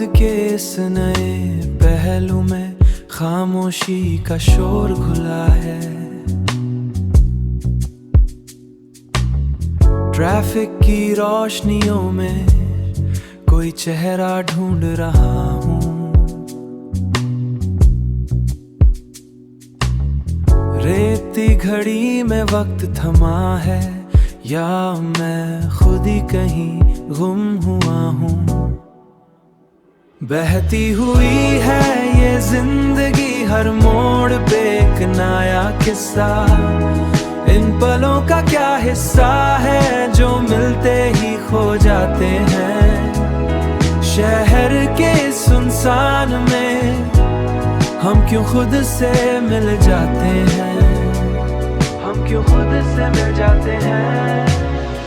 के इस नए पहलू में खामोशी का शोर घुला है। ट्रैफिक की रोशनियों में कोई चेहरा ढूंढ रहा हूँ। रेती घड़ी में वक्त थमा है या मैं खुद ही कहीं गुम हुआ हूँ। बहती हुई है ये जिंदगी, हर मोड़ पे एक नया किस्सा। इन पलों का क्या हिस्सा है जो मिलते ही खो जाते हैं। शहर के सुनसान में हम क्यों खुद से मिल जाते हैं, हम क्यों खुद से मिल जाते हैं।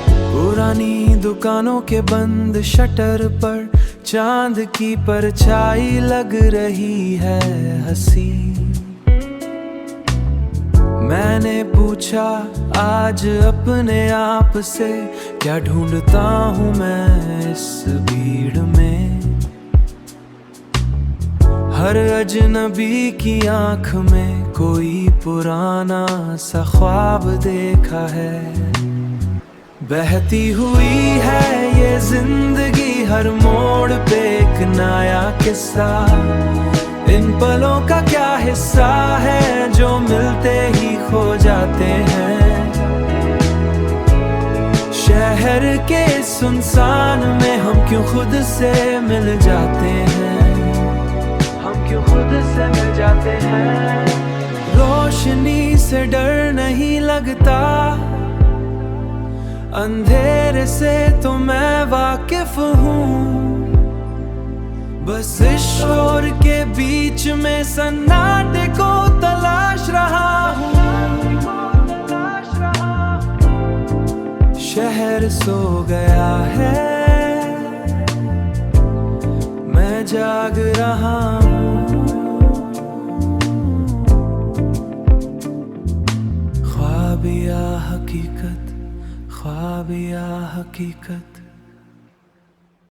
पुरानी दुकानों के बंद शटर पर चांद की परछाई लग रही है हंसी। मैंने पूछा आज अपने आप से, क्या ढूंढता हूँ मैं इस भीड़ में। हर अजनबी की आंख में कोई पुराना सा ख्वाब देखा है। बहती हुई है ये जिंदगी, हर मोड़ पे एक नया किस्सा। इन पलों का क्या हिस्सा है जो मिलते ही खो जाते हैं। शहर के सुनसान में हम क्यों खुद से मिल जाते हैं, हम क्यों खुद से मिल जाते हैं। रोशनी से डर नहीं लगता, अंधेरे से तो मैं वाकिफ हूँ। बस इस शोर के बीच में सन्नाटे को तलाश रहा हूँ। शहर सो गया है, मैं जाग रहा हूँ। ख्वाब या हकीकत, ख्वाब या हकीकत।